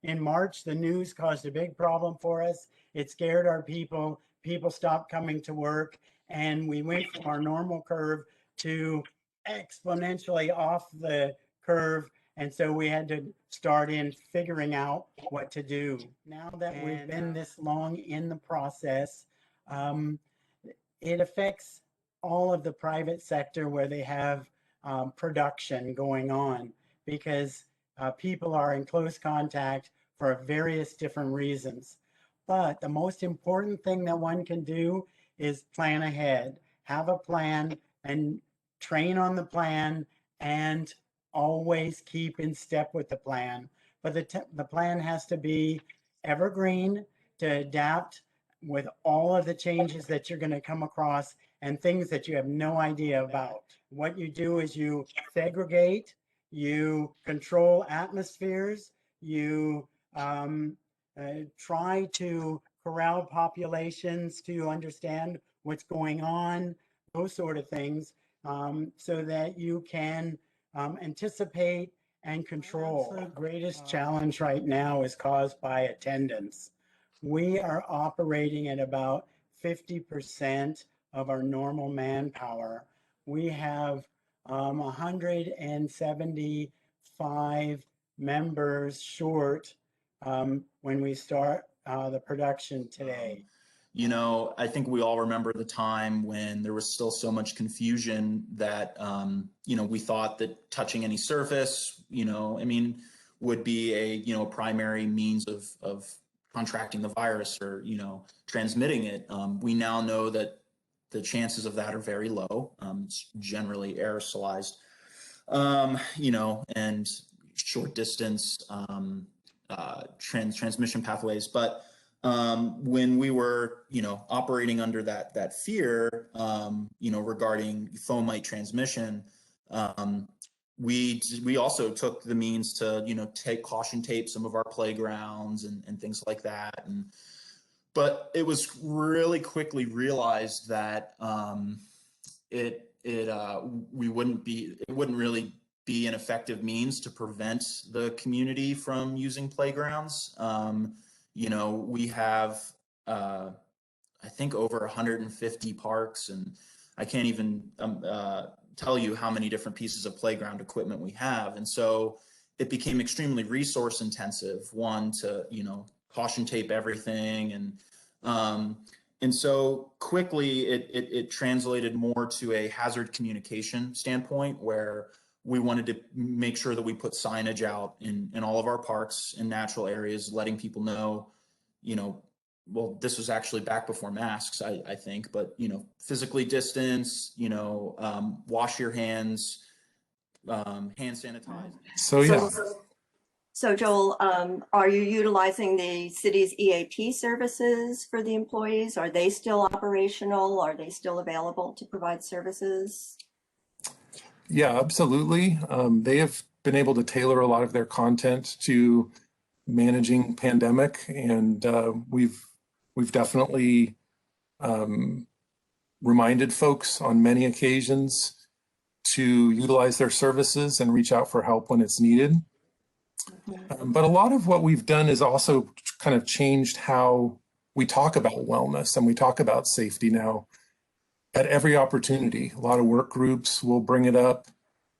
in March, the news caused a big problem for us. It scared our people. People stopped coming to work, and we went from our normal curve to exponentially off the curve. And so we had to start in figuring out what to do. Now that we've been this long in the process, it affects all of the private sector where they have production going on, because people are in close contact for various different reasons. But the most important thing that one can do is plan ahead, have a plan and train on the plan, and always keep in step with the plan. But the plan has to be evergreen to adapt with all of the changes that you're going to come across and things that you have no idea about. What you do is you segregate, you control atmospheres, you try to corral populations to understand what's going on, those sort of things, so that you can anticipate and control. The greatest challenge right now is caused by attendance. We are operating at about 50% of our normal manpower. We have 175 members short when we start the production today. You know, I think we all remember the time when there was still so much confusion that, you know, we thought that touching any surface, you know, I mean, would be a, you know, primary means of contracting the virus or, you know, transmitting it. We now know that the chances of that are very low. It's generally aerosolized, you know, and short distance transmission pathways. But when we were, you know, operating under that fear, you know, regarding fomite transmission, we also took the means to, you know, caution tape some of our playgrounds and things like that. But it was really quickly realized that it wouldn't really be an effective means to prevent the community from using playgrounds. You know, we have, I think, over 150 parks, and I can't even tell you how many different pieces of playground equipment we have. And so it became extremely resource intensive, one, to, you know, caution tape everything. And so quickly it translated more to a hazard communication standpoint, where we wanted to make sure that we put signage out in all of our parks and natural areas, letting people know, you know, well, this was actually back before masks, I think, but, you know, physically distance, you know, wash your hands, hand sanitize. So, yeah. So Joel, are you utilizing the city's EAP services for the employees? Are they still operational? Are they still available to provide services? Yeah, absolutely. They have been able to tailor a lot of their content to managing pandemic, and we've definitely reminded folks on many occasions to utilize their services and reach out for help when it's needed. But a lot of what we've done is also kind of changed how we talk about wellness and we talk about safety now at every opportunity. A lot of work groups will bring it up.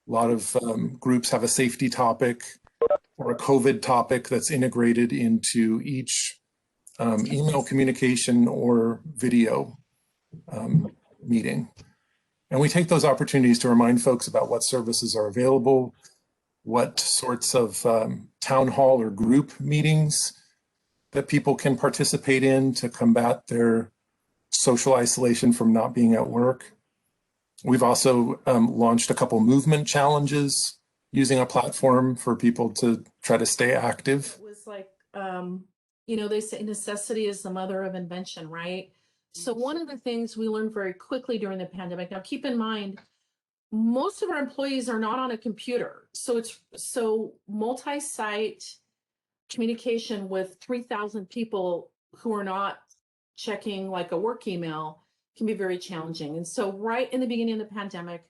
A lot of groups have a safety topic or a COVID topic that's integrated into each email communication or video meeting. And we take those opportunities to remind folks about what services are available, what sorts of town hall or group meetings that people can participate in to combat their social isolation from not being at work. We've also launched a couple movement challenges using a platform for people to try to stay active. It was like, you know, they say necessity is the mother of invention, right? So one of the things we learned very quickly during the pandemic, now keep in mind, most of our employees are not on a computer. So it's multi-site communication with 3,000 people who are not checking like a work email can be very challenging. And so right in the beginning of the pandemic,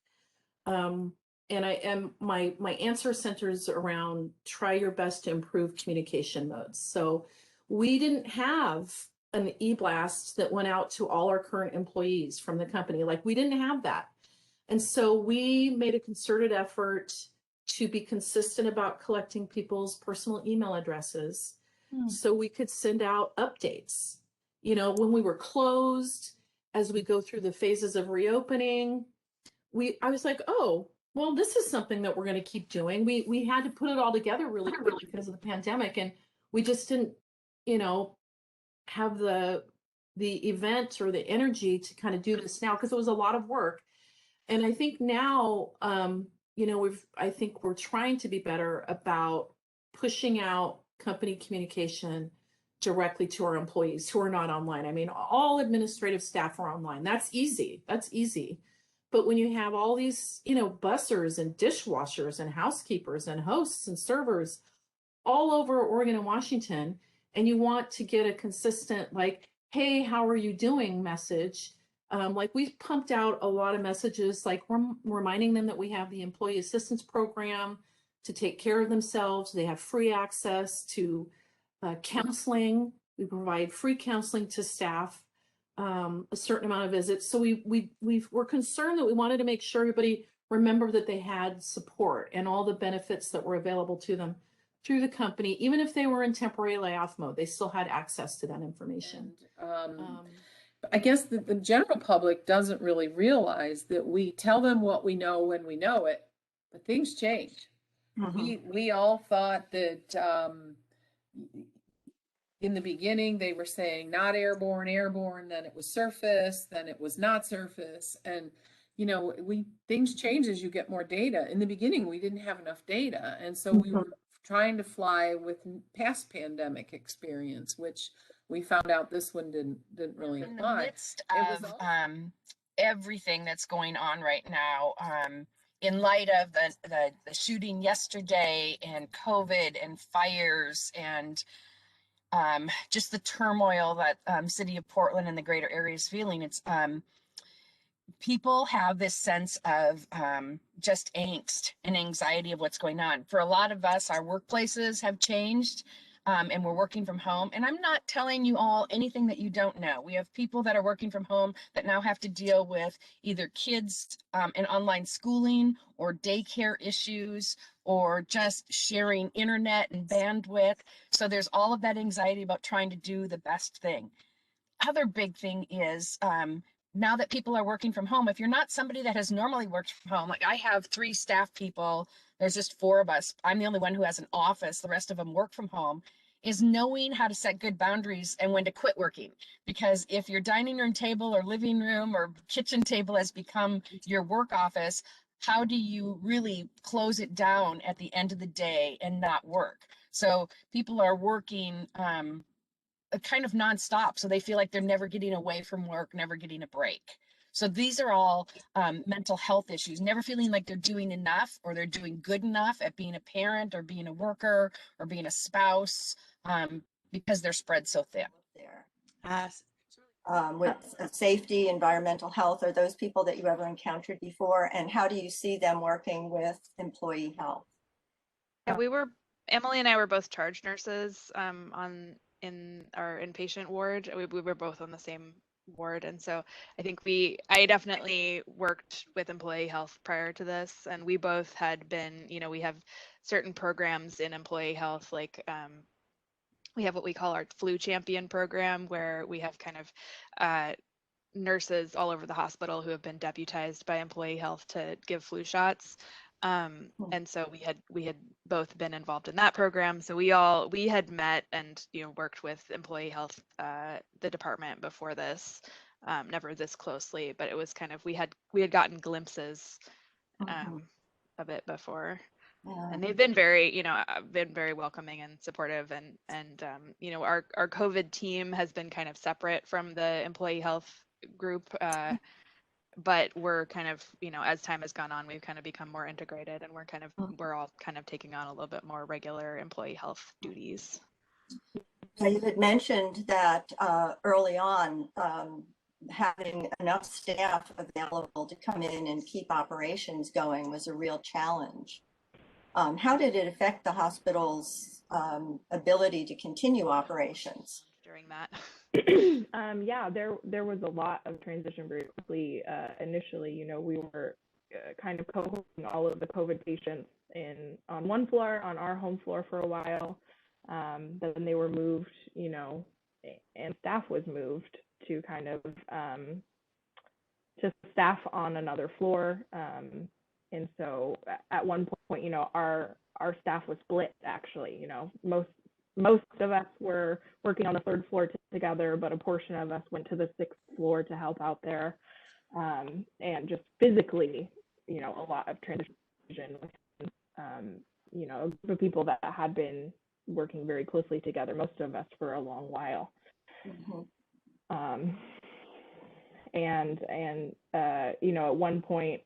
and I am my answer centers around try your best to improve communication modes. So we didn't have an e-blast that went out to all our current employees from the company. Like we didn't have that. And so we made a concerted effort to be consistent about collecting people's personal email addresses so we could send out updates. You know, when we were closed, as we go through the phases of reopening, I was like, oh, well, this is something that we're going to keep doing. We had to put it all together really quickly because of the pandemic, and we just didn't, you know, have the event or the energy to kind of do this now because it was a lot of work. And I think now, you know, I think we're trying to be better about pushing out company communication directly to our employees who are not online. I mean, all administrative staff are online. That's easy. That's easy. But when you have all these, you know, bussers and dishwashers and housekeepers and hosts and servers all over Oregon and Washington, and you want to get a consistent, like, hey, how are you doing message? Like we've pumped out a lot of messages, like reminding them that we have the employee assistance program to take care of themselves. They have free access to counseling. We provide free counseling to staff, a certain amount of visits. So we're concerned that we wanted to make sure everybody remembered that they had support and all the benefits that were available to them through the company. Even if they were in temporary layoff mode, they still had access to that information. I guess the general public doesn't really realize that we tell them what we know when we know it, but things change. We all thought that in the beginning they were saying not airborne, airborne, then it was surface, then it was not surface. And you know, things change as you get more data. In the beginning, we didn't have enough data. And so we were trying to fly with past pandemic experience, which we found out this one didn't really apply. In the midst of everything that's going on right now, in light of the shooting yesterday and COVID and fires and just the turmoil that city of Portland and the greater area is feeling, it's people have this sense of just angst and anxiety of what's going on. For a lot of us, our workplaces have changed. And we're working from home. And I'm not telling you all anything that you don't know. We have people that are working from home that now have to deal with either kids and online schooling or daycare issues or just sharing internet and bandwidth. So there's all of that anxiety about trying to do the best thing. Other big thing is now that people are working from home, if you're not somebody that has normally worked from home, like I have 3 staff people, there's just 4 of us. I'm the only one who has an office. The rest of them work from home. Is knowing how to set good boundaries and when to quit working. Because if your dining room table or living room or kitchen table has become your work office, how do you really close it down at the end of the day and not work? So people are working kind of nonstop. So they feel like they're never getting away from work, never getting a break. So these are all mental health issues, never feeling like they're doing enough or they're doing good enough at being a parent or being a worker or being a spouse because they're spread so thin. With safety, environmental health, are those people that you ever encountered before? And how do you see them working with employee health? Yeah, Emily and I were both charge nurses in our inpatient ward. We were both on the same ward, and so I think I definitely worked with employee health prior to this, and we both had been, you know, we have certain programs in employee health, like we have what we call our flu champion program, where we have kind of nurses all over the hospital who have been deputized by employee health to give flu shots. And so we had both been involved in that program. So we had met and, you know, worked with employee health, the department before this, never this closely, but it was kind of, we had gotten glimpses of it before. And they've been very, you know, been very welcoming and supportive, and you know, our COVID team has been kind of separate from the employee health group, but we're kind of, you know, as time has gone on, we've kind of become more integrated, and we're all kind of taking on a little bit more regular employee health duties. Now, you had mentioned that early on, having enough staff available to come in and keep operations going was a real challenge. How did it affect the hospital's ability to continue operations? During that. Yeah, there was a lot of transition very quickly. Initially, you know, we were kind of cohorting all of the COVID patients on one floor, on our home floor for a while. Then they were moved, you know, and staff was moved to kind of to staff on another floor. And so at one point, you know, our staff was split actually, you know, most of us were working on the third floor together, but a portion of us went to the sixth floor to help out there. And just physically, you know, a lot of transition with, you know, a group of people that had been working very closely together, most of us for a long while. And you know, at one point,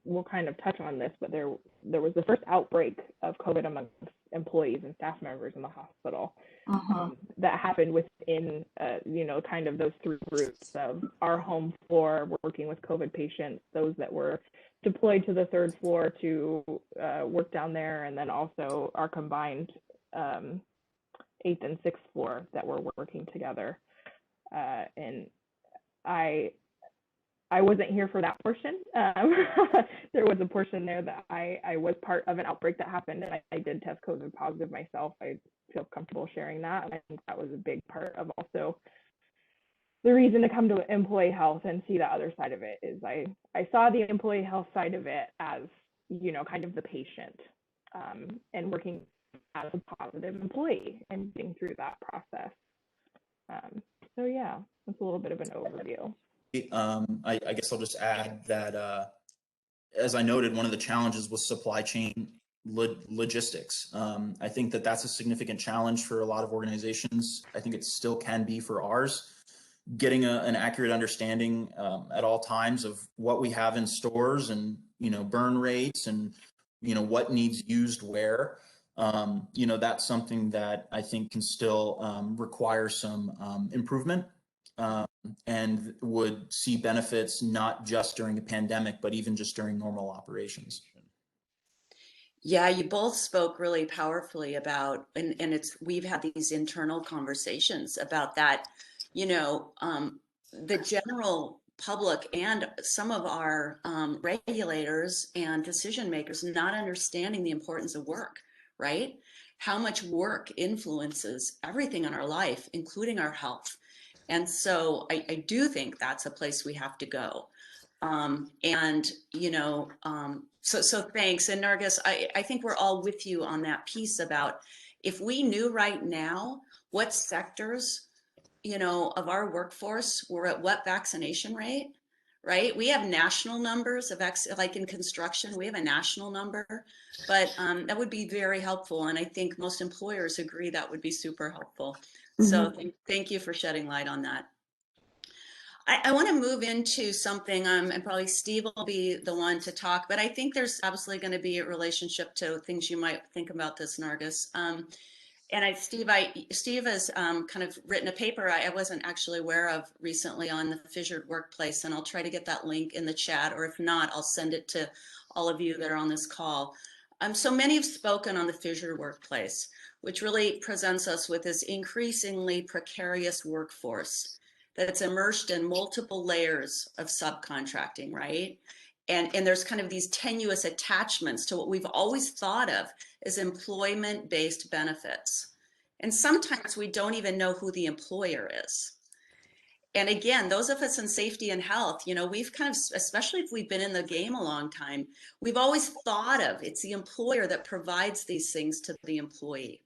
we'll kind of touch on this, but there was the first outbreak of COVID amongst employees and staff members in the hospital. That happened within, you know, kind of those three groups of our home floor working with COVID patients, those that were deployed to the third floor to work down there, and then also our combined 8th and 6th floor that were working together. And I wasn't here for that portion. There was a portion there that I was part of an outbreak that happened, and I did test COVID positive myself. I feel comfortable sharing that. And I think that was a big part of also the reason to come to employee health and see the other side of it is I saw the employee health side of it as, you know, kind of the patient, and working as a positive employee and getting through that process. So yeah, that's a little bit of an overview. I guess I'll just add that, as I noted, one of the challenges was supply chain logistics. I think that that's a significant challenge for a lot of organizations. I think it still can be for ours. Getting an accurate understanding at all times of what we have in stores and, you know, burn rates and, you know, what needs used where. You know, that's something that I think can still require some improvement. And would see benefits not just during a pandemic, but even just during normal operations. Yeah, you both spoke really powerfully about, and we've had these internal conversations about that, you know, the general public and some of our regulators and decision makers not understanding the importance of work, right? How much work influences everything in our life, including our health. And so I do think that's a place we have to go. And, you know, so thanks. And Nargis, I think we're all with you on that piece about if we knew right now what sectors, you know, of our workforce were at what vaccination rate, right? We have national numbers of like in construction, we have a national number, but that would be very helpful. And I think most employers agree that would be super helpful. So thank you for shedding light on that. I want to move into something, and probably Steve will be the one to talk, but I think there's absolutely going to be a relationship to things you might think about this, Nargis. And Steve has kind of written a paper I wasn't actually aware of recently on the Fischer Workplace, and I'll try to get that link in the chat, or if not, I'll send it to all of you that are on this call. So many have spoken on the Fischer Workplace, which really presents us with this increasingly precarious workforce that's immersed in multiple layers of subcontracting, right? And there's kind of these tenuous attachments to what we've always thought of as employment-based benefits. And sometimes we don't even know who the employer is. And again, those of us in safety and health, you know, we've kind of, especially if we've been in the game a long time, we've always thought of it's the employer that provides these things to the employee.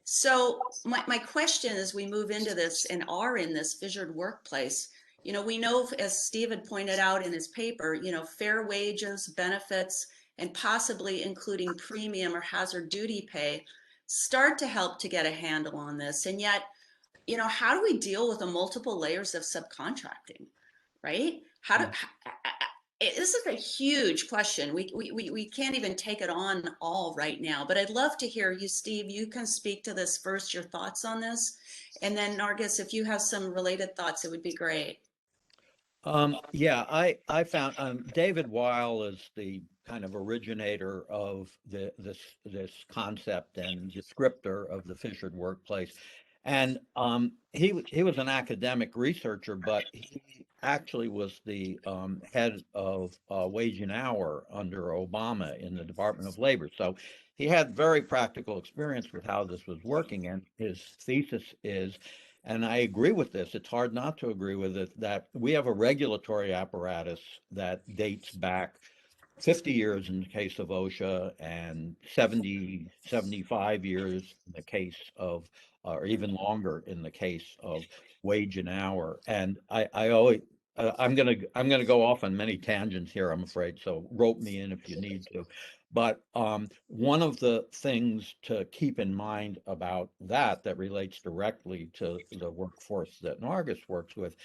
So my question as we move into this and are in this Fischer Workplace, you know, we know, as Steve had pointed out in his paper, you know, fair wages, benefits, and possibly including premium or hazard duty pay start to help to get a handle on this. And yet, you know, how do we deal with the multiple layers of subcontracting, right? This is a huge question. We can't even take it on all right now, but I'd love to hear you, Steve. You can speak to this first, your thoughts on this. And then Nargis, if you have some related thoughts, it would be great. Yeah, I found David Weil is the kind of originator of this concept and descriptor of the Fisher Workplace, and he was an academic researcher, but he actually was the head of Wage and Hour under Obama in the Department of Labor. So he had very practical experience with how this was working, and his thesis is, and I agree with this, it's hard not to agree with it, that we have a regulatory apparatus that dates back 50 years in the case of OSHA and 70, 75 years in the case of, or even longer in the case of Wage and Hour. And I always, I'm gonna go off on many tangents here, I'm afraid. So rope me in if you need to. But one of the things to keep in mind about that relates directly to the workforce that Nargis works with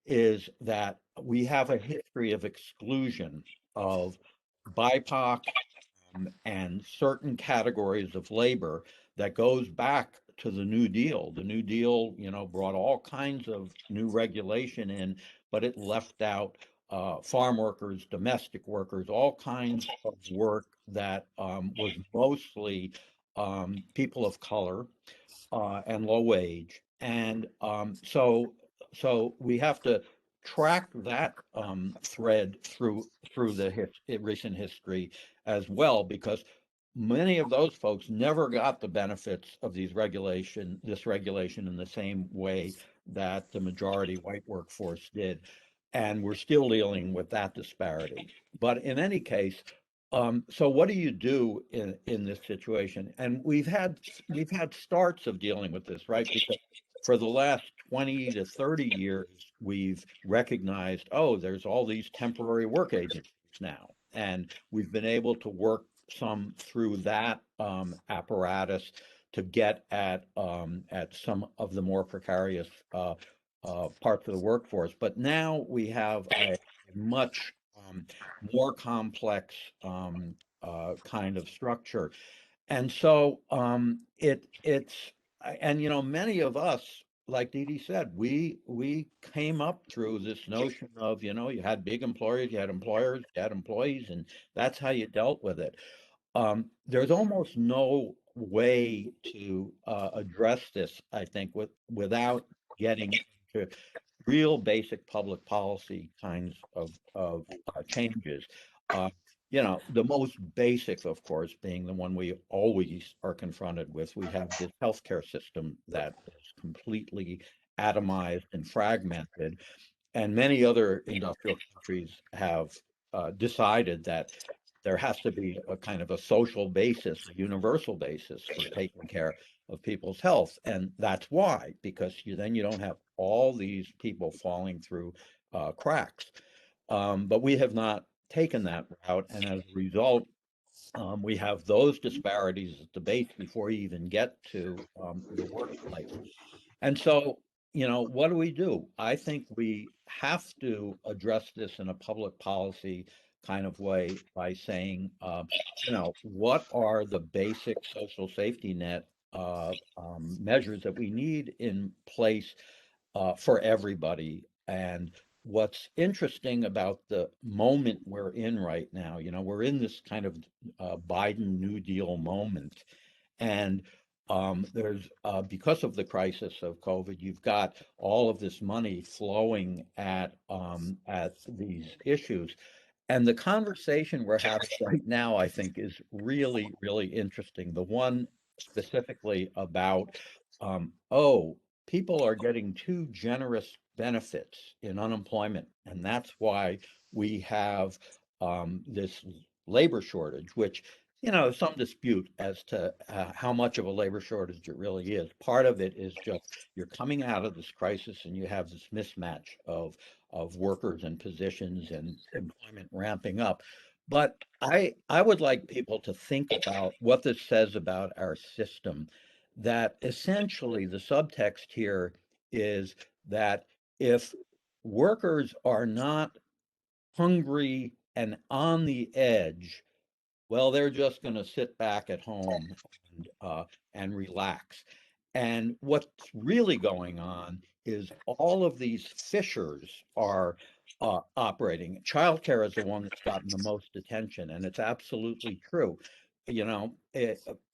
is that we have a history of exclusion of BIPOC and certain categories of labor that goes back to the New Deal. The New Deal, you know, brought all kinds of new regulation in, but it left out farm workers, domestic workers, all kinds of work that was mostly people of color and low wage. And so we have to track that thread through the recent history as well, because many of those folks never got the benefits of this regulation in the same way that the majority white workforce did. And we're still dealing with that disparity. But in any case, so what do you do in this situation? And we've had starts of dealing with this, right? Because for the last 20 to 30 years, we've recognized, oh, there's all these temporary work agencies now, and we've been able to work some through that apparatus to get at some of the more precarious parts of the workforce. But now we have a much more complex kind of structure. And so and you know, many of us, like Dee Dee said, we came up through this notion of, you know, you had big employers, you had employers, you had employees, and that's how you dealt with it. There's almost no way to address this, I think, without getting into real basic public policy kinds of changes. Uh, you know, the most basic, of course, being the one we always are confronted with. We have this healthcare system that is completely atomized and fragmented, and many other industrial countries have decided that there has to be a kind of a social basis, a universal basis for taking care of people's health. And that's why, because then you don't have all these people falling through cracks. But we have not taken that route. And as a result, we have those disparities at the base before you even get to the workplace. And so, you know, what do? I think we have to address this in a public policy kind of way by saying, you know, what are the basic social safety net measures that we need in place for everybody? And what's interesting about the moment we're in right now, you know, we're in this kind of Biden New Deal moment. And there's because of the crisis of COVID, you've got all of this money flowing at these issues. And the conversation we're having right now, I think, is really, really interesting. The one specifically about, oh, people are getting too generous benefits in unemployment. And that's why we have this labor shortage, which, you know, some dispute as to how much of a labor shortage it really is. Part of it is just you're coming out of this crisis and you have this mismatch of workers and positions and employment ramping up. But I would like people to think about what this says about our system, that essentially the subtext here is that if workers are not hungry and on the edge, well, they're just going to sit back at home and relax. And what's really going on is all of these fissures are operating. Childcare is the one that's gotten the most attention, and it's absolutely true. You know,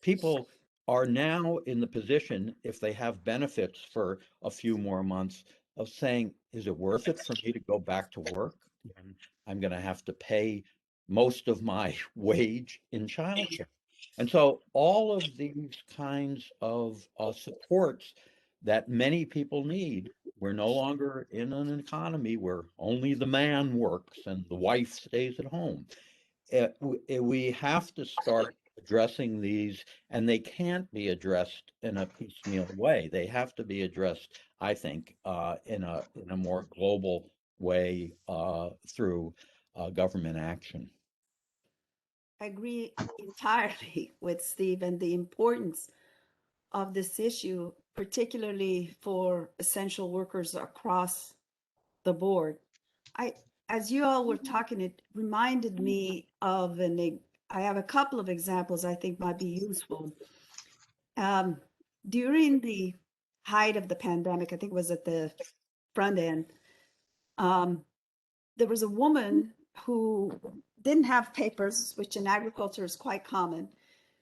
people are now in the position, if they have benefits for a few more months, of saying, is it worth it for me to go back to work when I'm going to have to pay most of my wage in childcare? And so all of these kinds of supports that many people need, we're no longer in an economy where only the man works and the wife stays at home. We have to start addressing these, and they can't be addressed in a piecemeal way. They have to be addressed, I think, in a more global way through government action. I agree entirely with Steve and the importance of this issue, particularly for essential workers across the board. As you all were talking, it reminded me of I have a couple of examples I think might be useful. During the height of the pandemic, I think it was at the front end, there was a woman who didn't have papers, which in agriculture is quite common,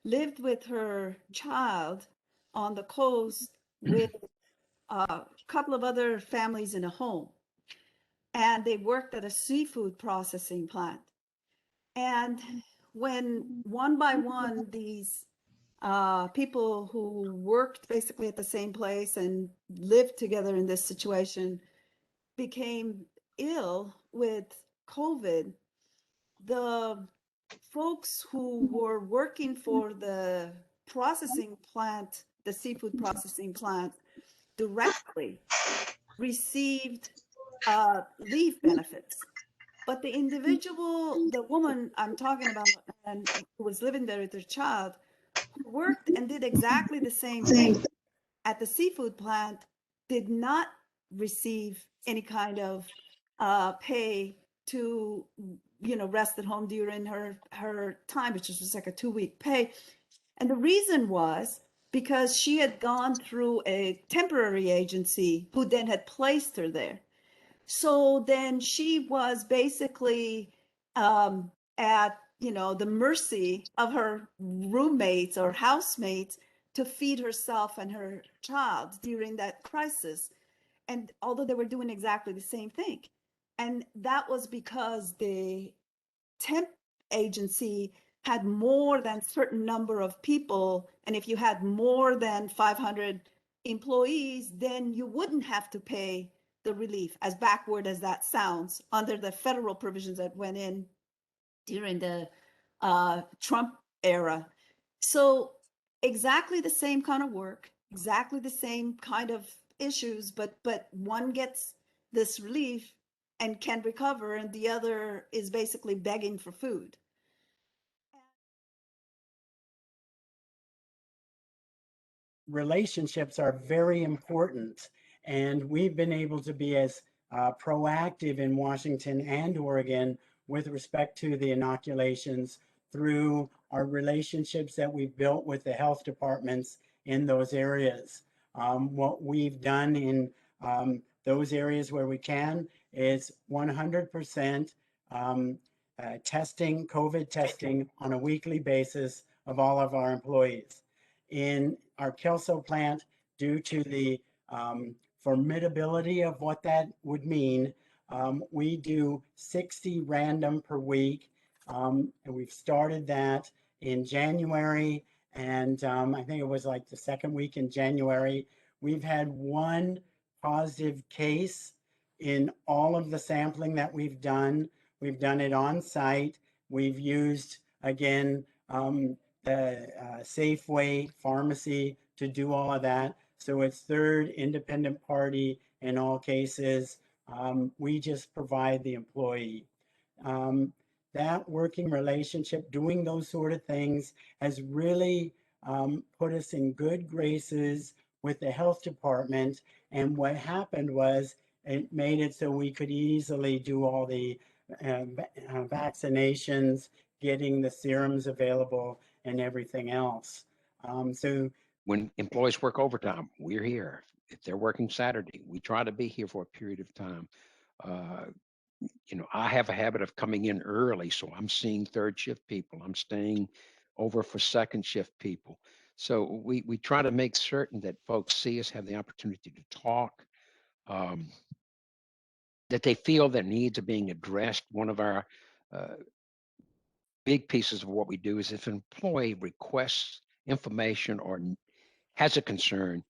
lived with her child on the coast with a couple of other families in a home. And they worked at a seafood processing plant. And when one by one, these people who worked basically at the same place and lived together in this situation became ill with COVID, the folks who were working for the processing plant, the seafood processing plant, directly received leave benefits. But the individual, the woman I'm talking about, and who was living there with her child, who worked and did exactly the same thing at the seafood plant, did not receive any kind of pay to, rest at home during her time, which was just like a 2-week pay. And the reason was because she had gone through a temporary agency who then had placed her there. So then she was basically at the mercy of her roommates or housemates to feed herself and her child during that crisis. And although they were doing exactly the same thing, and that was because the temp agency had more than certain number of people, and if you had more than 500 employees, then you wouldn't have to pay the relief, as backward as that sounds, under the federal provisions that went in during the Trump era. So exactly the same kind of work, exactly the same kind of issues, but one gets this relief and can recover, and the other is basically begging for food. Relationships are very important, and we've been able to be as proactive in Washington and Oregon with respect to the inoculations through our relationships that we've built with the health departments in those areas. What we've done in those areas where we can is 100% testing, COVID testing on a weekly basis of all of our employees. In our Kelso plant, due to the formidability of what that would mean, we do 60 random per week. And we've started that in January, and I think it was like the second week in January. We've had one positive case in all of the sampling that we've done. We've done it on site. We've used, again, the Safeway pharmacy to do all of that. So it's third independent party in all cases. We just provide the employee. That working relationship, doing those sort of things, has really put us in good graces with the health department. And what happened was it made it so we could easily do all the vaccinations, getting the serums available, and everything else. So when employees work overtime, we're here. if they're working Saturday, we try to be here for a period of time. I have a habit of coming in early, so I'm seeing third shift people. I'm staying over for second shift people. So we try to make certain that folks see us, have the opportunity to talk, that they feel their needs are being addressed. One of our big pieces of what we do is if an employee requests information or has a concern,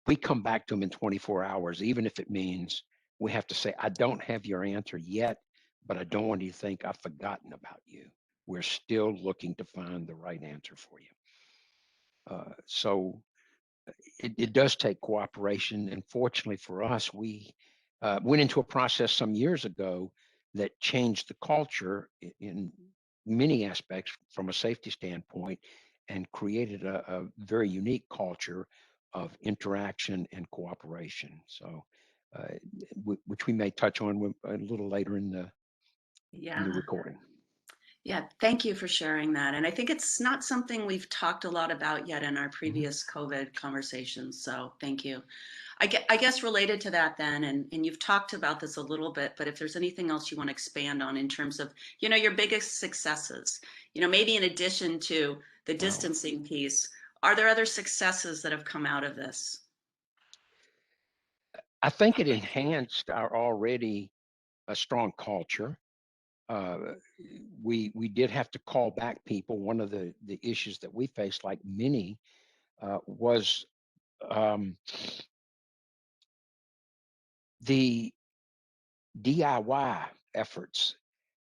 we come back to them in 24 hours, even if it means we have to say, I don't have your answer yet, but I don't want you to think I've forgotten about you. We're still looking to find the right answer for you. So it does take cooperation. And fortunately for us, we went into a process some years ago that changed the culture in many aspects from a safety standpoint and created a very unique culture of interaction and cooperation. So, which we may touch on a little later in the recording. Yeah, thank you for sharing that. And I think it's not something we've talked a lot about yet in our previous COVID conversations. So thank you. I guess related to that then, and you've talked about this a little bit, but if there's anything else you want to expand on in terms of, your biggest successes, maybe in addition to the distancing piece, are there other successes that have come out of this? I think it enhanced our already a strong culture. We did have to call back people. One of the issues that we faced, like many, was the DIY efforts.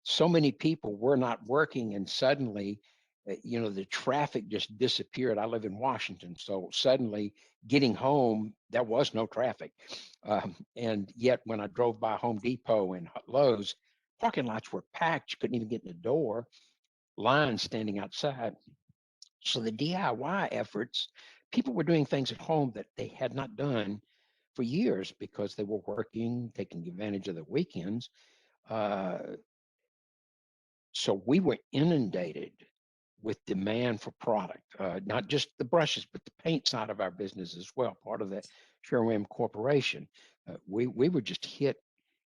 So many people were not working, and suddenly, the traffic just disappeared. I live in Washington, so suddenly getting home, there was no traffic. And yet, when I drove by Home Depot and Lowe's, parking lots were packed. You couldn't even get in the door. Lines standing outside. So the DIY efforts, people were doing things at home that they had not done for years because they were working, taking advantage of the weekends. So we were inundated with demand for product, not just the brushes, but the paint side of our business as well, part of the Sherwin Corporation. We were just hit,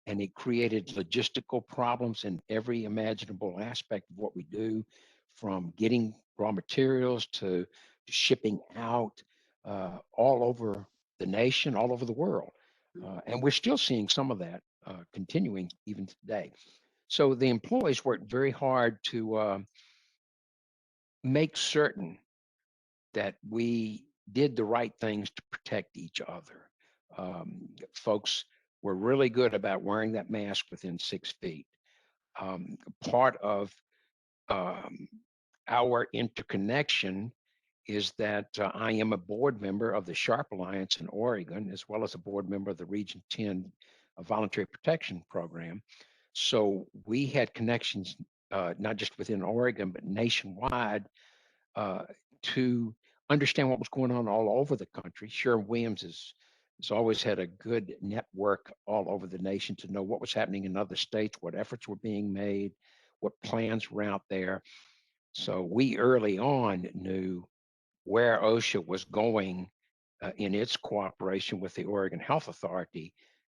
and it created logistical problems in every imaginable aspect of what we do, from getting raw materials to shipping out all over the nation, all over the world. And we're still seeing some of that continuing even today. So the employees worked very hard to make certain that we did the right things to protect each other. Folks were really good about wearing that mask within 6 feet. Part of our interconnection is that I am a board member of the Sharp Alliance in Oregon, as well as a board member of the Region 10 Voluntary Protection Program. So we had connections not just within Oregon, but nationwide to understand what was going on all over the country. Sherwin-Williams has always had a good network all over the nation to know what was happening in other states, what efforts were being made, what plans were out there. So we early on knew where OSHA was going in its cooperation with the Oregon Health Authority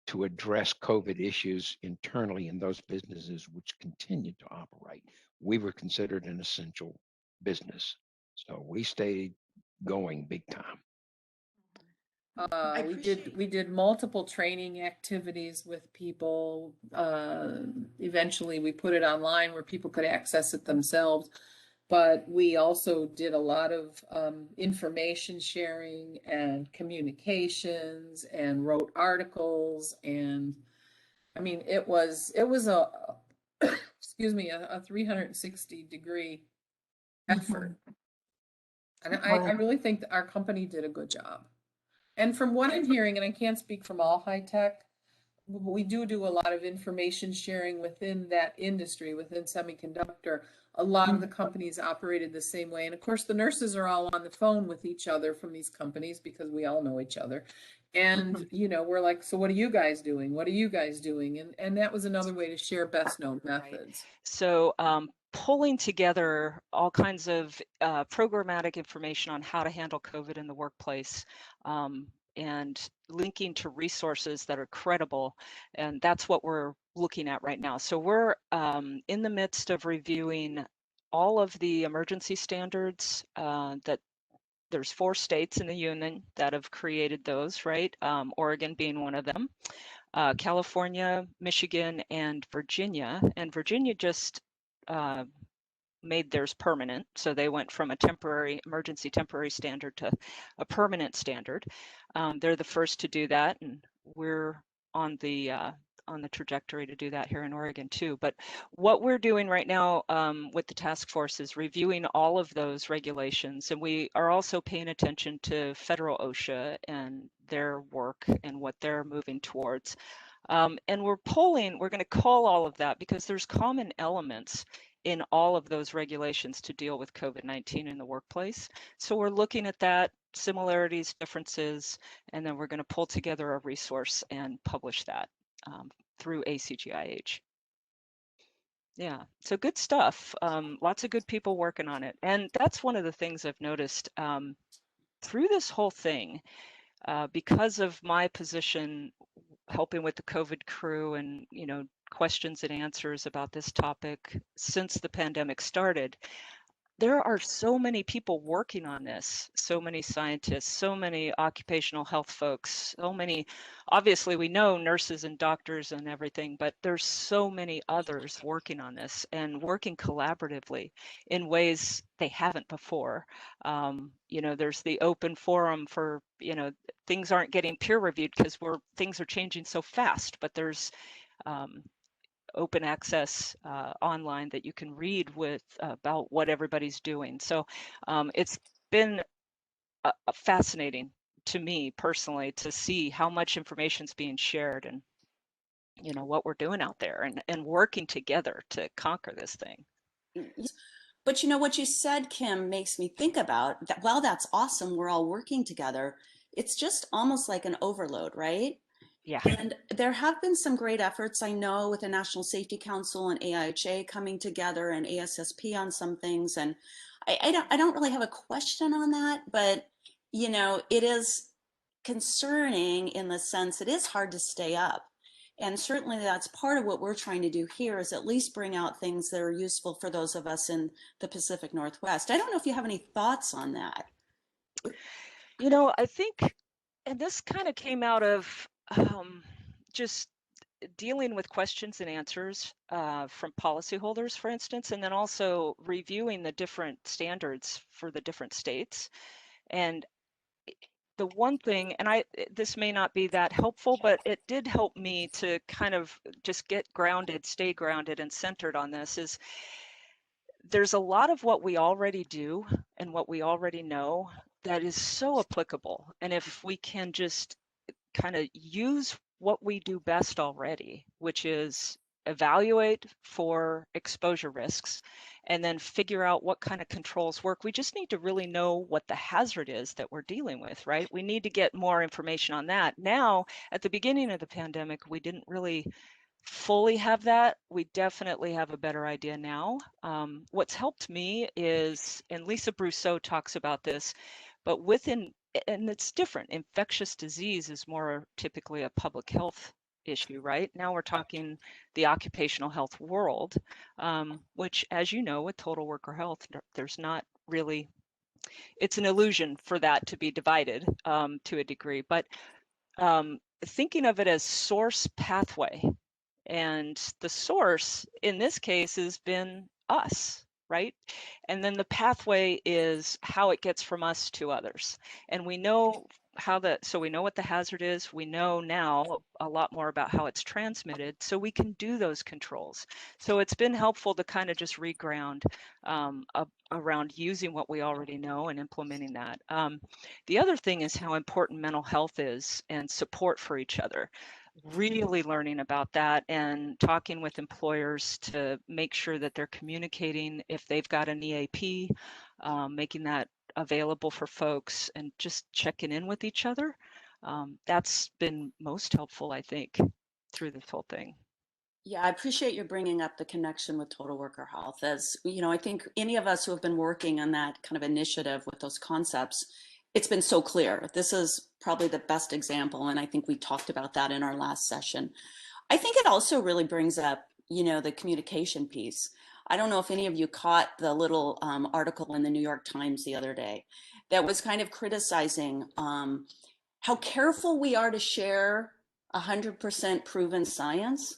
to address COVID issues internally in those businesses which continued to operate. We were considered an essential business. So we stayed going big time. We did multiple training activities with people. Eventually we put it online where people could access it themselves. But we also did a lot of information sharing and communications and wrote articles. And I mean, it was a, excuse me, a 360-degree effort. And I really think that our company did a good job. And from what I'm hearing, and I can't speak from all high tech, we do a lot of information sharing within that industry, within semiconductor. A lot of the companies operated the same way. And of course, the nurses are all on the phone with each other from these companies because we all know each other. And, we're like, so what are you guys doing? What are you guys doing? And that was another way to share best known methods. Right. So pulling together all kinds of programmatic information on how to handle COVID in the workplace and linking to resources that are credible. And that's what we're looking at right now. So we're in the midst of reviewing all of the emergency standards that there's 4 states in the union that have created those, right? Oregon being one of them, California, Michigan, and Virginia. And Virginia just made theirs permanent. So they went from a temporary emergency temporary standard to a permanent standard. They're the first to do that, and we're on the trajectory to do that here in Oregon too. But what we're doing right now with the task force is reviewing all of those regulations, and we are also paying attention to federal OSHA and their work and what they're moving towards. And we're going to call all of that because there's common elements in all of those regulations to deal with COVID-19 in the workplace. So we're looking at that, similarities, differences, and then we're going to pull together a resource and publish that through ACGIH. Yeah, so good stuff. Lots of good people working on it. And that's one of the things I've noticed through this whole thing, because of my position helping with the COVID crew and, questions and answers about this topic since the pandemic started. There are so many people working on this, so many scientists, so many occupational health folks, so many, obviously we know nurses and doctors and everything, but there's so many others working on this and working collaboratively in ways they haven't before. There's the open forum for, things aren't getting peer reviewed because things are changing so fast, but there's open access online that you can read about what everybody's doing. So it's been fascinating to me personally to see how much information is being shared and what we're doing out there and working together to conquer this thing. But what you said, Kim, makes me think about that. Well, that's awesome. We're all working together. It's just almost like an overload, right? Yeah. And there have been some great efforts, I know, with the National Safety Council and AIHA coming together and ASSP on some things. And I don't really have a question on that, but it is concerning in the sense it is hard to stay up. And certainly that's part of what we're trying to do here is at least bring out things that are useful for those of us in the Pacific Northwest. I don't know if you have any thoughts on that. I think, and this kind of came out of just dealing with questions and answers from policyholders, for instance, and then also reviewing the different standards for the different states. And the one thing, and this may not be that helpful, but it did help me to kind of just get grounded, stay grounded and centered on this, is there's a lot of what we already do and what we already know that is so applicable. And if we can just kind of use what we do best already, which is evaluate for exposure risks and then figure out what kind of controls work. We just need to really know what the hazard is that we're dealing with, right? We need to get more information on that. Now, at the beginning of the pandemic, we didn't really fully have that. We definitely have a better idea now. What's helped me is, and Lisa Brousseau talks about this, but and it's different. Infectious disease is more typically a public health issue, right? Now we're talking the occupational health world, which, as you know, with total worker health, there's not really, it's an illusion for that to be divided to a degree, but thinking of it as source pathway. And the source in this case has been us, right? And then the pathway is how it gets from us to others. And we know so we know what the hazard is. We know now a lot more about how it's transmitted, so we can do those controls. So it's been helpful to kind of just reground around using what we already know and implementing that. The other thing is how important mental health is and support for each other. Really learning about that and talking with employers to make sure that they're communicating if they've got an EAP, making that available for folks and just checking in with each other. That's been most helpful, I think, through this whole thing. Yeah, I appreciate you bringing up the connection with total worker health. As I think any of us who have been working on that kind of initiative with those concepts, it's been so clear. This is probably the best example, and I think we talked about that in our last session. I think it also really brings up, the communication piece. I don't know if any of you caught the little article in the New York Times the other day that was kind of criticizing how careful we are to share 100% proven science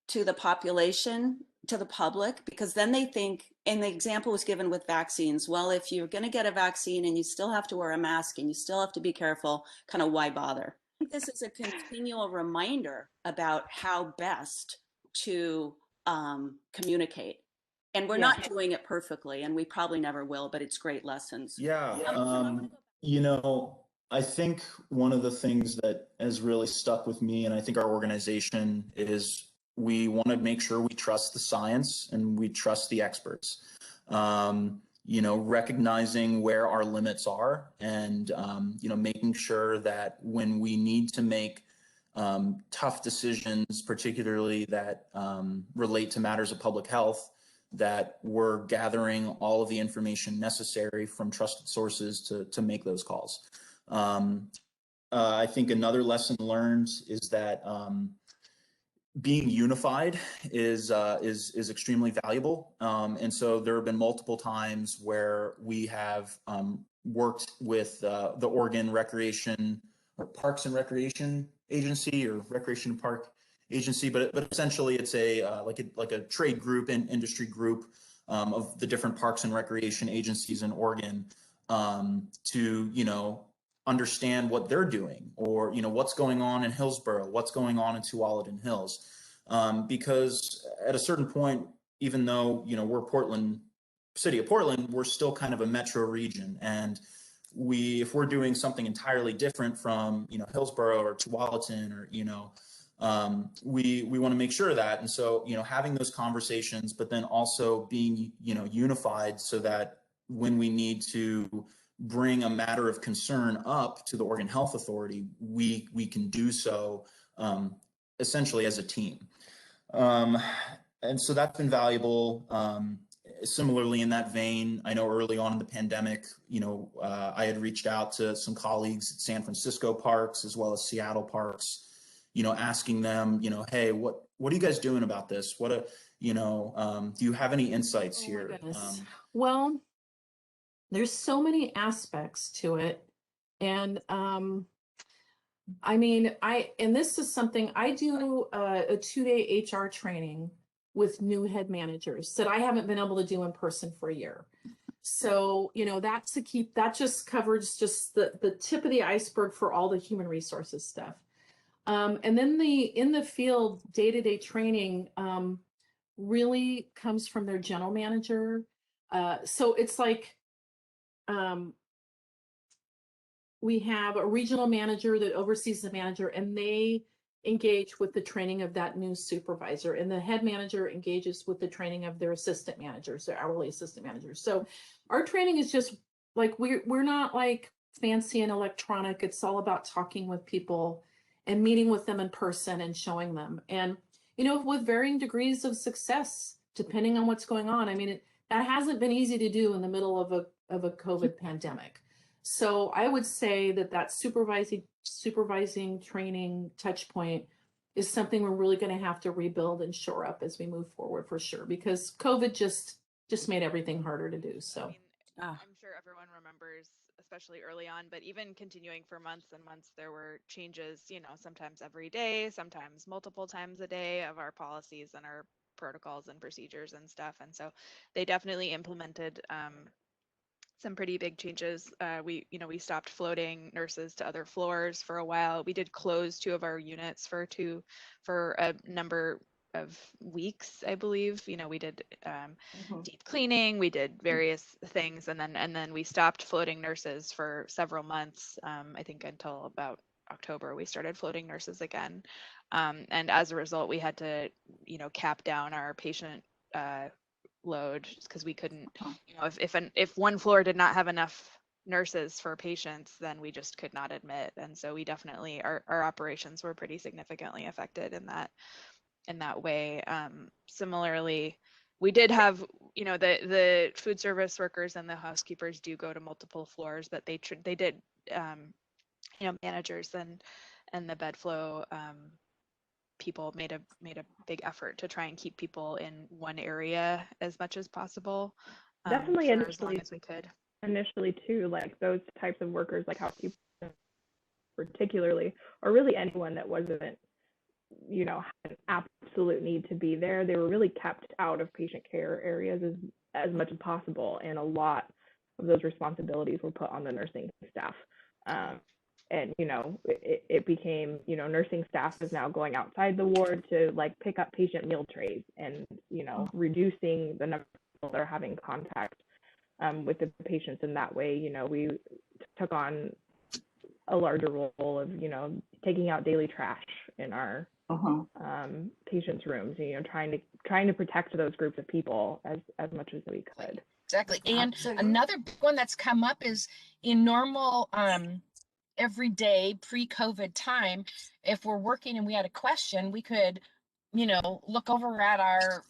to the population, to the public, because then they think, and the example was given with vaccines, well, if you're going to get a vaccine and you still have to wear a mask and you still have to be careful, kind of why bother? I think this is a continual reminder about how best to communicate. And we're not doing it perfectly, and we probably never will, but it's great lessons. Yeah. You know, I think one of the things that has really stuck with me, and I think our organization, is we want to make sure we trust the science and we trust the experts. Recognizing where our limits are, and making sure that when we need to make tough decisions, particularly that relate to matters of public health, that we're gathering all of the information necessary from trusted sources to make those calls. I think another lesson learned is that being unified is extremely valuable. And so there have been multiple times where we have worked with the Oregon Recreation or Parks and Recreation Agency, or Recreation and Park Agency, but essentially it's like a trade group and industry group of the different parks and recreation agencies in Oregon to understand what they're doing, or what's going on in Hillsborough, what's going on in Tualatin Hills, because at a certain point, even though we're city of Portland, we're still kind of a metro region, and if we're doing something entirely different from Hillsborough or Tualatin, or we want to make sure of that. And so having those conversations, but then also being unified, so that when we need to bring a matter of concern up to the Oregon Health Authority, we can do so essentially as a team. And so that's been valuable. Similarly, in that vein, I know early on in the pandemic, I had reached out to some colleagues at San Francisco parks as well as Seattle parks, asking them, hey, what are you guys doing about this? Do you have any insights here? My goodness. Well, there's so many aspects to it. And this is something I do a 2-day HR training with new head managers that I haven't been able to do in person for a year. So, that just covers just the tip of the iceberg for all the human resources stuff. And then in the field day-to-day training really comes from their general manager. So it's like we have a regional manager that oversees the manager, and they engage with the training of that new supervisor, and the head manager engages with the training of their assistant managers, their hourly assistant managers. So our training is just like, we're not like fancy and electronic. It's all about talking with people and meeting with them in person and showing them, and with varying degrees of success depending on what's going on. That hasn't been easy to do in the middle of a COVID pandemic. So I would say that supervising training touch point is something we're really going to have to rebuild and shore up as we move forward, for sure, because COVID just made everything harder to do. So I'm sure everyone remembers, especially early on, but even continuing for months and months, there were changes, sometimes every day, sometimes multiple times a day, of our policies and our protocols and procedures and stuff. And so they definitely implemented some pretty big changes. We stopped floating nurses to other floors for a while. We did close 2 of our units for a number of weeks, I believe. We did deep cleaning, we did various things, and then we stopped floating nurses for several months. I think until about October, we started floating nurses again. And as a result, we had to, cap down our patient load, because we couldn't, if one floor did not have enough nurses for patients, then we just could not admit. And so we definitely, our operations were pretty significantly affected in that way. Similarly, we did have you know, the food service workers and the housekeepers do go to multiple floors, but they did, you know, managers and the bed flow people made a big effort to try and keep people in one area as much as possible, Definitely for as long as we could. initially too, like those types of workers, like housekeepers particularly, or really anyone that wasn't, you know, had an absolute need to be there, they were really kept out of patient care areas as much as possible, and a lot of those responsibilities were put on the nursing staff. And you know, it became, you know, nursing staff is now going outside the ward to like pick up patient meal trays, and you know, reducing the number of people that are having contact with the patients in that way. You know, we took on a larger role of, you know, taking out daily trash in our patients' rooms, you know, trying to protect those groups of people as much as we could. Exactly. And another big one that's come up is in normal everyday pre-COVID time, if we're working and we had a question, we could, you know, look over at our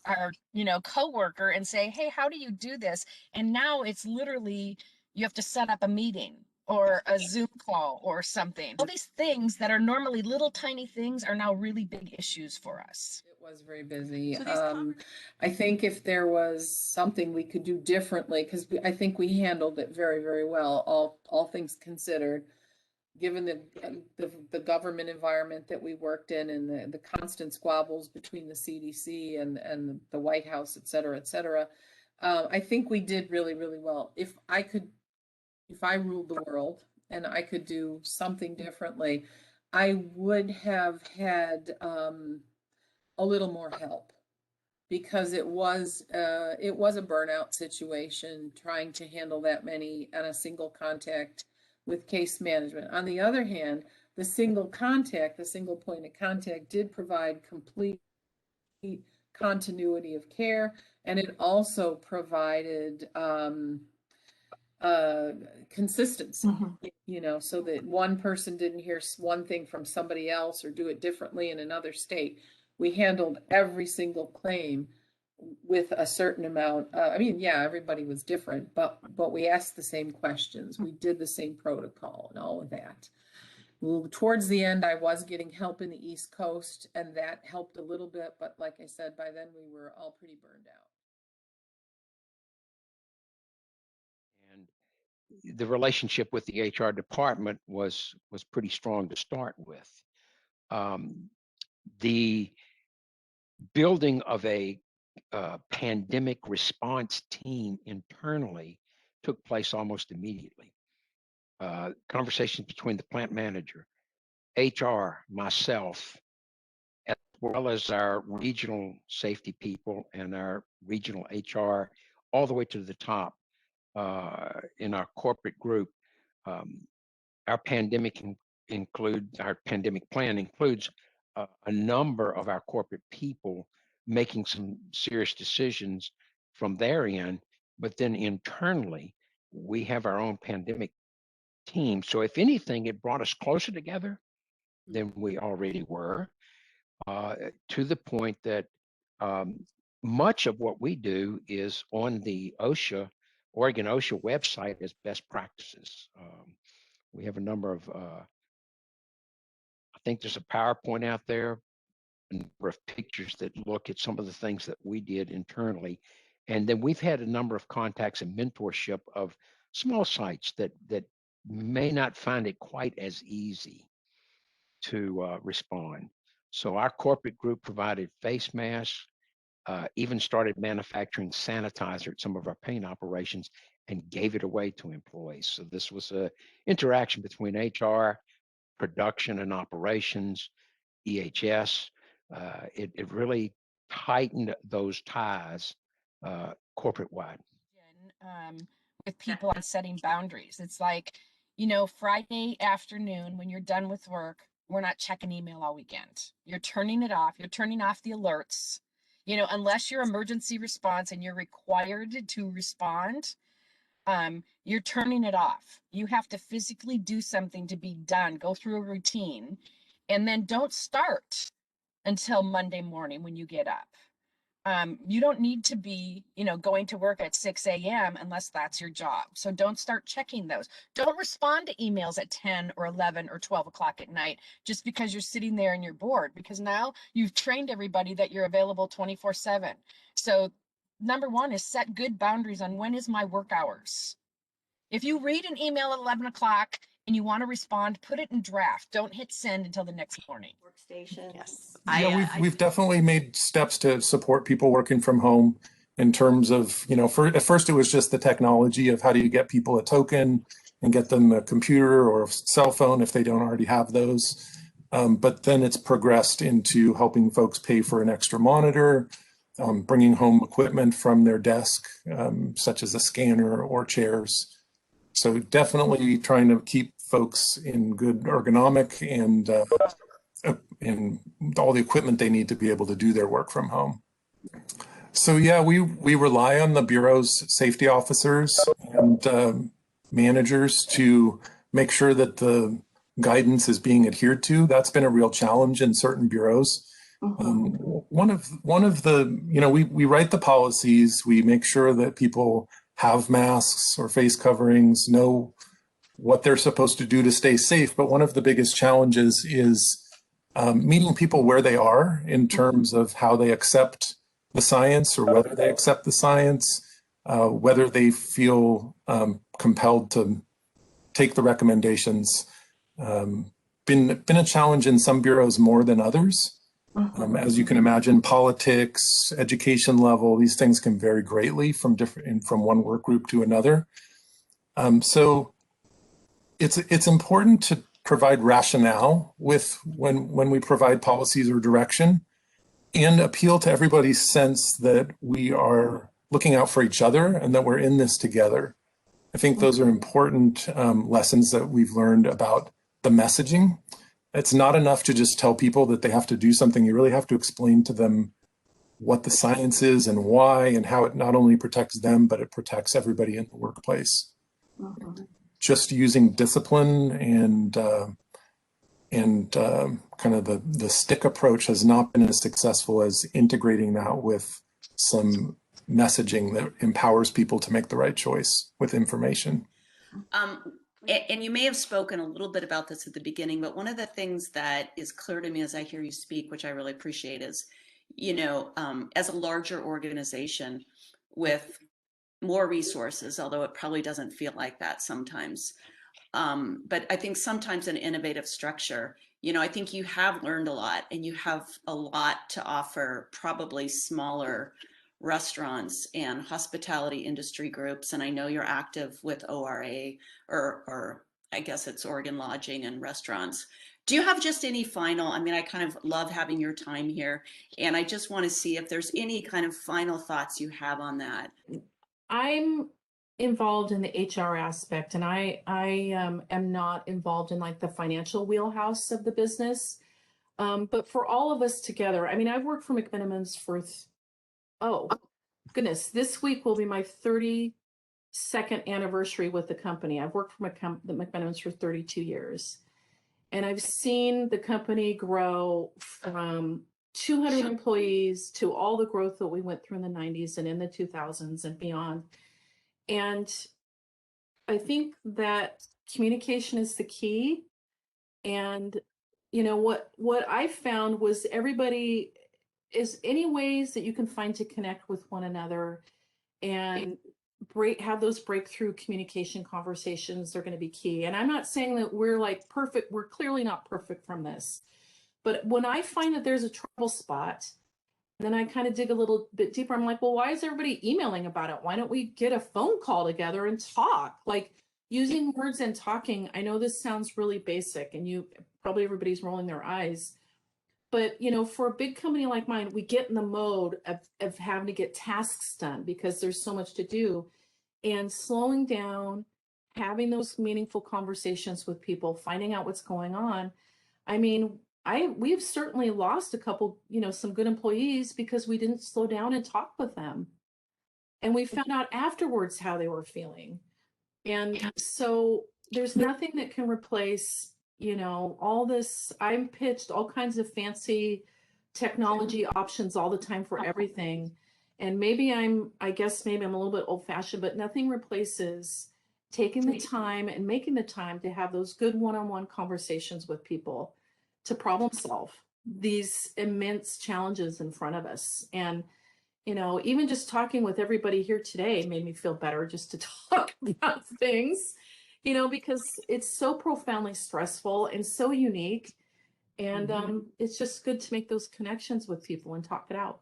you know, coworker and say, hey, how do you do this? And now it's literally, you have to set up a meeting or a Zoom call or something. All these things that are normally little tiny things are now really big issues for us. It was very busy. I think if there was something we could do differently, because I think we handled it very, very well, all things considered, given the government environment that we worked in, and the constant squabbles between the CDC and the White House, et cetera, et cetera. I think we did really, really well. If I ruled the world and I could do something differently, I would have had a little more help, because it was a burnout situation trying to handle that many on a single contact with case management. On the other hand, the single point of contact did provide complete continuity of care, and it also provided consistency, you know, so that one person didn't hear one thing from somebody else or do it differently in another state. We handled every single claim with a certain amount. I mean, yeah, everybody was different, but we asked the same questions. We did the same protocol and all of that. Well, towards the end, I was getting help in the East Coast, and that helped a little bit. But like I said, by then we were all pretty burned out. And the relationship with the HR department was pretty strong to start with. The building of a pandemic response team internally took place almost immediately. Conversations between the plant manager, HR, myself, as well as our regional safety people and our regional HR, all the way to the top in our corporate group. Our pandemic plan includes a number of our corporate people making some serious decisions from their end, but then internally, we have our own pandemic team. So if anything, it brought us closer together than we already were, to the point that much of what we do is on the Oregon OSHA website as best practices. We have a number of, I think there's a PowerPoint out there, a number of pictures that look at some of the things that we did internally. And then we've had a number of contacts and mentorship of small sites that may not find it quite as easy to respond. So our corporate group provided face masks, even started manufacturing sanitizer at some of our paint operations and gave it away to employees. So this was an interaction between HR, production and operations, EHS. It really tightened those ties corporate wide. With people on setting boundaries. It's like, you know, Friday afternoon when you're done with work, we're not checking email all weekend. You're turning it off. You're turning off the alerts. You know, unless you're emergency response and you're required to respond, you're turning it off. You have to physically do something to be done, go through a routine, and then don't start until Monday morning when you get up. You don't need to be, going to work at 6 a.m. unless that's your job. So don't start checking those. Don't respond to emails at 10 or 11 or 12 o'clock at night just because you're sitting there and you're bored, because now you've trained everybody that you're available 24/7. So number one is set good boundaries on when is my work hours. If you read an email at 11 o'clock and you want to respond, put it in draft. Don't hit send until the next morning. Workstation. Yes. Yeah, we've definitely made steps to support people working from home in terms of, at first it was just the technology of how do you get people a token and get them a computer or a cell phone if they don't already have those. But then it's progressed into helping folks pay for an extra monitor, bringing home equipment from their desk, such as a scanner or chairs. So definitely trying to keep folks in good ergonomic and all the equipment they need to be able to do their work from home. So yeah, we rely on the Bureau's safety officers and managers to make sure that the guidance is being adhered to. That's been a real challenge in certain bureaus. One of the, we write the policies, we make sure that people have masks or face coverings, know what they're supposed to do to stay safe. But one of the biggest challenges is meeting people where they are in terms of how they accept the science or whether they accept the science, whether they feel compelled to take the recommendations. Been a challenge in some bureaus more than others. As you can imagine, politics, education level, these things can vary greatly from one work group to another. So it's important to provide rationale with when we provide policies or direction, and appeal to everybody's sense that we are looking out for each other and that we're in this together. I think those are important lessons that we've learned about the messaging. It's not enough to just tell people that they have to do something. You really have to explain to them what the science is and why, and how it not only protects them, but it protects everybody in the workplace. Just using discipline and kind of the stick approach has not been as successful as integrating that with some messaging that empowers people to make the right choice with information. And you may have spoken a little bit about this at the beginning, but one of the things that is clear to me as I hear you speak, which I really appreciate, is, as a larger organization with more resources, although it probably doesn't feel like that sometimes. But I think sometimes an innovative structure, I think you have learned a lot and you have a lot to offer probably smaller restaurants and hospitality industry groups. And I know you're active with ORA, or I guess it's Oregon Lodging and Restaurants. Do you have just any final, I kind of love having your time here, and I just want to see if there's any kind of final thoughts you have on that. I'm involved in the HR aspect, and I am not involved in like the financial wheelhouse of the business. But for all of us together, I've worked for McMenamins for, oh goodness, this week will be my 32nd anniversary with the company. I've worked for the McMenamins for 32 years. And I've seen the company grow from 200 employees to all the growth that we went through in the 90s and in the 2000s and beyond. And I think that communication is the key. And, what I found was everybody is any ways that you can find to connect with one another and have those breakthrough communication conversations. They're going to be key. And I'm not saying that we're like perfect. We're clearly not perfect from this. But when I find that there's a trouble spot, then I kind of dig a little bit deeper. I'm like, well, why is everybody emailing about it? Why don't we get a phone call together and talk? Like using words and talking. I know this sounds really basic and probably everybody's rolling their eyes. But, for a big company like mine, we get in the mode of having to get tasks done because there's so much to do. And slowing down, having those meaningful conversations with people, finding out what's going on. We've certainly lost a couple, some good employees because we didn't slow down and talk with them. And we found out afterwards how they were feeling. And so there's nothing that can replace, all this. I'm pitched all kinds of fancy technology options all the time for everything. And maybe I guess maybe I'm a little bit old fashioned, but nothing replaces taking the time and making the time to have those good one-on-one conversations with people to problem solve these immense challenges in front of us. And, you know, even just talking with everybody here today made me feel better just to talk about things, you know, because it's so profoundly stressful and so unique. And it's just good to make those connections with people and talk it out.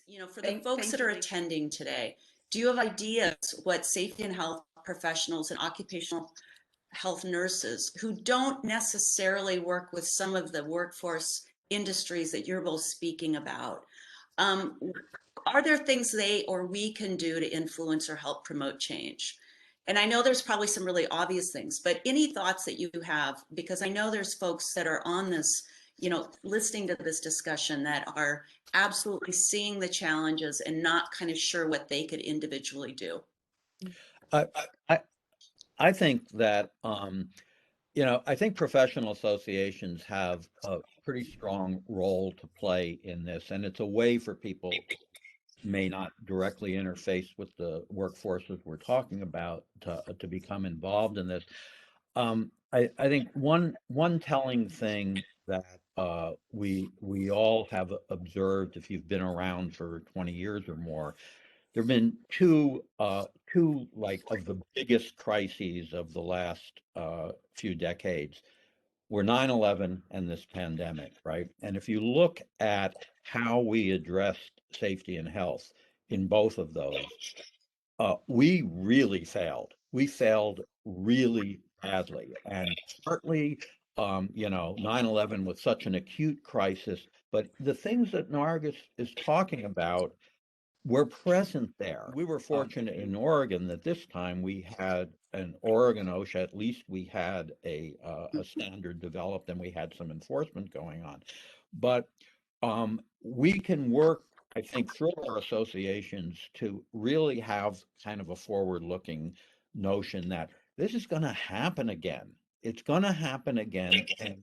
You know, for the folks that are attending today, do you have ideas what safety and health professionals and occupational health nurses who don't necessarily work with some of the workforce industries that you're both speaking about, are there things they or we can do to influence or help promote change? And I know there's probably some really obvious things, but any thoughts that you have, because I know there's folks that are on this, you know, listening to this discussion that are absolutely seeing the challenges and not kind of sure what they could individually do. I think that, you know, I think professional associations have a pretty strong role to play in this, and it's a way for people may not directly interface with the workforces we're talking about to become involved in this. I think one telling thing that we all have observed, if you've been around for 20 years or more, there have been two like of the biggest crises of the last few decades were 9/11 and this pandemic, right? And if you look at how we addressed safety and health in both of those, we really failed. We failed really badly. And partly, you know, 9/11 was such an acute crisis, but the things that Nargis is talking about were present there. We were fortunate in Oregon that this time we had an Oregon OSHA, at least we had a standard developed and we had some enforcement going on. But we can work, I think, through our associations to really have kind of a forward-looking notion that this is going to happen again. It's going to happen again, and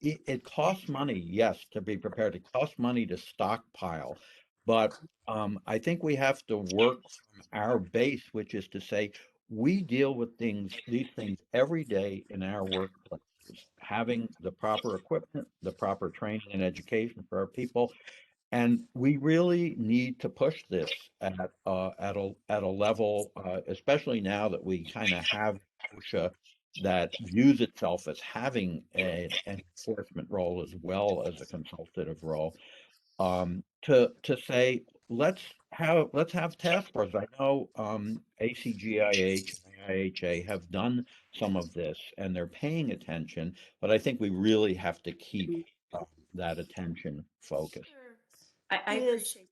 it costs money, yes, to be prepared. It costs money to stockpile, but I think we have to work from our base, which is to say, we deal with these things every day in our workplaces, having the proper equipment, the proper training and education for our people. And we really need to push this at a level, especially now that we kind of have OSHA that views itself as having an enforcement role as well as a consultative role, to say let's have task forces. I know ACGIH and IHA have done some of this and they're paying attention, but I think we really have to keep that attention focused. I Is appreciate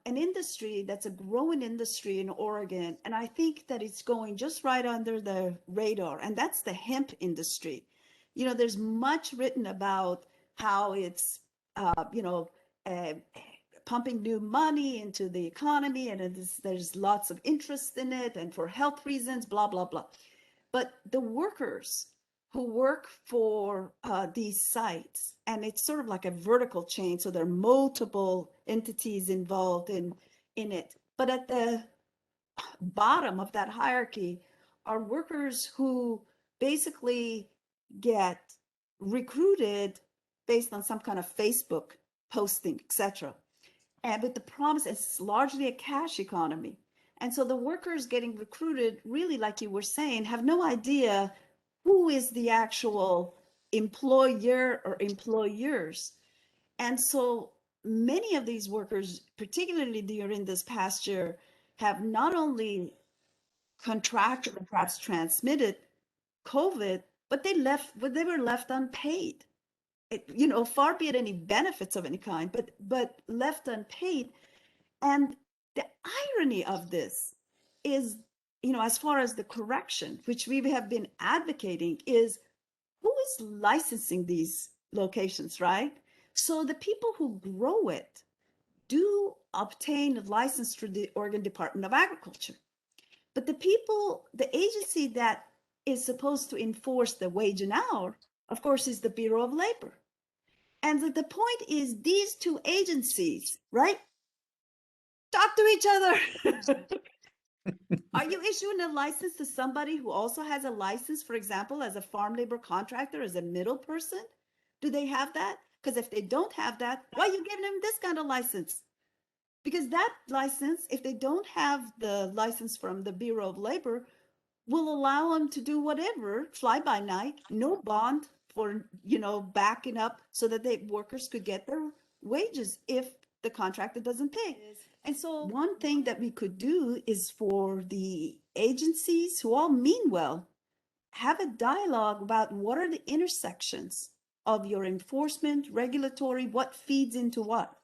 an industry that's a growing industry in Oregon, and I think that it's going just right under the radar, and that's the hemp industry. You know, there's much written about how it's, you know, pumping new money into the economy, and there's lots of interest in it, and for health reasons, blah, blah, blah. But the workers who work for these sites, and it's sort of like a vertical chain, so there are multiple entities involved in it. But at the bottom of that hierarchy are workers who basically get recruited based on some kind of Facebook posting, etc. And with the promise, it's largely a cash economy. And so the workers getting recruited, really, like you were saying, have no idea who is the actual employer or employers. And so many of these workers, particularly during this past year, have not only contracted and perhaps transmitted COVID, but they were left unpaid. You know, far be it any benefits of any kind, but left unpaid. And the irony of this is, you know, as far as the correction, which we have been advocating, is who is licensing these locations, right? So the people who grow it do obtain a license through the Oregon Department of Agriculture. But the agency that is supposed to enforce the wage and hour, of course, is the Bureau of Labor. And the point is these two agencies, right? Talk to each other. Are you issuing a license to somebody who also has a license, for example, as a farm labor contractor, as a middle person? Do they have that? Because if they don't have that, why are you giving them this kind of license? Because that license, if they don't have the license from the Bureau of Labor, will allow them to do whatever, fly by night, no bond for, backing up so that the workers could get their wages if the contractor doesn't pay. And so one thing that we could do is for the agencies who all mean well, have a dialogue about what are the intersections of your enforcement, regulatory, what feeds into what.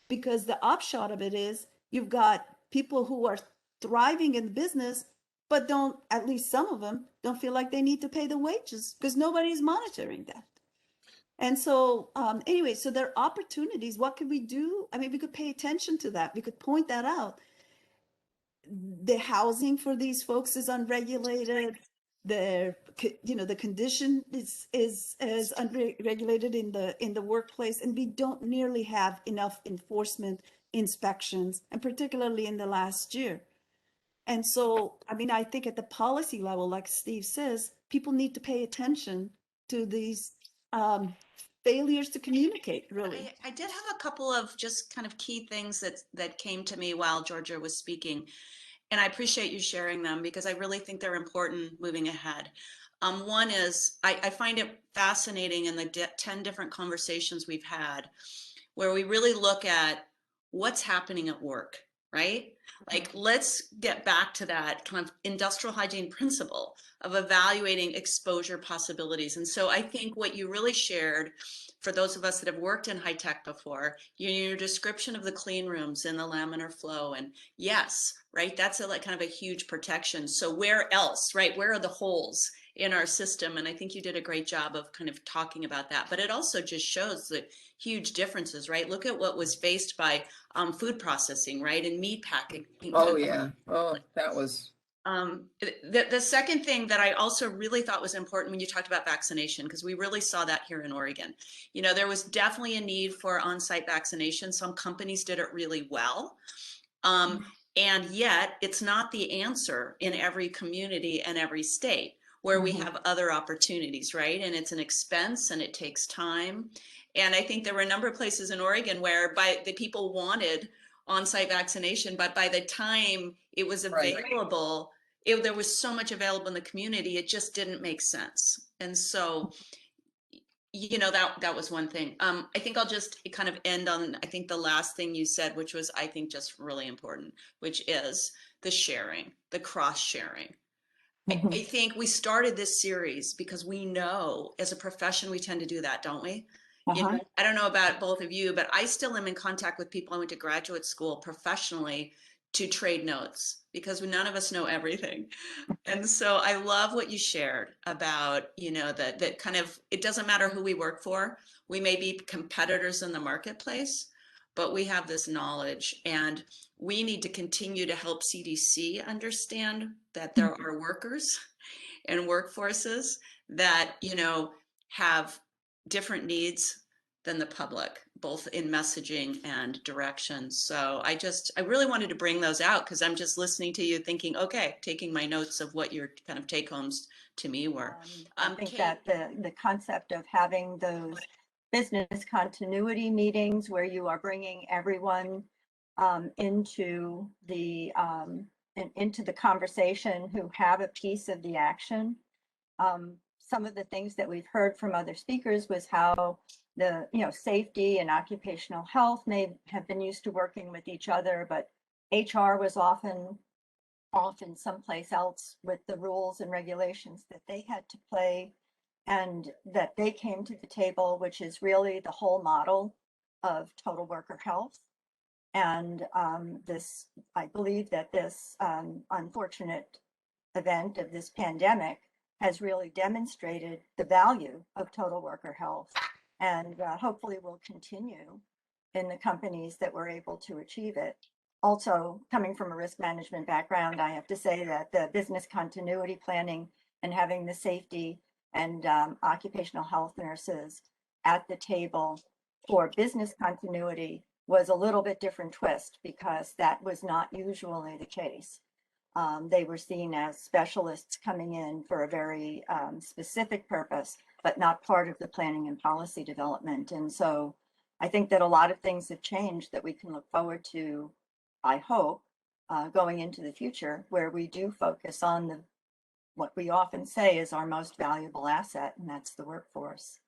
Because the upshot of it is you've got people who are thriving in the business, but don't, at least some of them, don't feel like they need to pay the wages because nobody's monitoring that. And so anyway, so there are opportunities. What could we do? I mean, we could pay attention to that. We could point that out. The housing for these folks is unregulated. The condition is unregulated in the workplace, and we don't nearly have enough enforcement inspections, and particularly in the last year. And so, I mean, I think at the policy level, like Steve says, people need to pay attention to these failures to communicate, really. I did have a couple of just kind of key things that came to me while Georgia was speaking. And I appreciate you sharing them because I really think they're important moving ahead. One is I find it fascinating in the 10 different conversations we've had where we really look at what's happening at work, right? Like, let's get back to that kind of industrial hygiene principle of evaluating exposure possibilities. And so I think what you really shared for those of us that have worked in high tech before, your description of the clean rooms and the laminar flow, and yes, right, that's like kind of a huge protection. So where else, right? Where are the holes in our system? And I think you did a great job of kind of talking about that. But it also just shows the huge differences, right? Look at what was faced by food processing, right, and meat packing. Oh yeah. Oh, that was. The second thing that I also really thought was important when you talked about vaccination, because we really saw that here in Oregon, there was definitely a need for on-site vaccination. Some companies did it really well. And yet it's not the answer in every community and every state where we have other opportunities, right? And it's an expense and it takes time. And I think there were a number of places in Oregon where the people wanted on-site vaccination, but by the time it was available, there was so much available in the community, it just didn't make sense. And so, that was one thing. I think I'll just kind of end on, I think the last thing you said, which was, I think, just really important, which is the sharing, the cross-sharing. I think we started this series because we know as a profession, we tend to do that, don't we? I don't know about both of you, but I still am in contact with people I went to graduate school professionally to trade notes because none of us know everything. And so I love what you shared about, that kind of, it doesn't matter who we work for. We may be competitors in the marketplace, but we have this knowledge and we need to continue to help CDC understand that there are workers and workforces that, have different needs than the public, both in messaging and direction. So I really wanted to bring those out because I'm just listening to you thinking, okay, taking my notes of what your kind of take homes to me were. I think Kate, that the concept of having those business continuity meetings where you are bringing everyone into the conversation who have a piece of the action. Some of the things that we've heard from other speakers was how the safety and occupational health may have been used to working with each other, but HR was often someplace else with the rules and regulations that they had to play, and that they came to the table, which is really the whole model of total worker health. And I believe that this unfortunate event of this pandemic has really demonstrated the value of total worker health, and hopefully will continue in the companies that were able to achieve it. Also, coming from a risk management background, I have to say that the business continuity planning and having the safety and occupational health nurses at the table for business continuity was a little bit different twist because that was not usually the case. They were seen as specialists coming in for a very specific purpose, but not part of the planning and policy development. And so I think that a lot of things have changed that we can look forward to, I hope, going into the future, where we do focus on what we often say is our most valuable asset, and that's the workforce.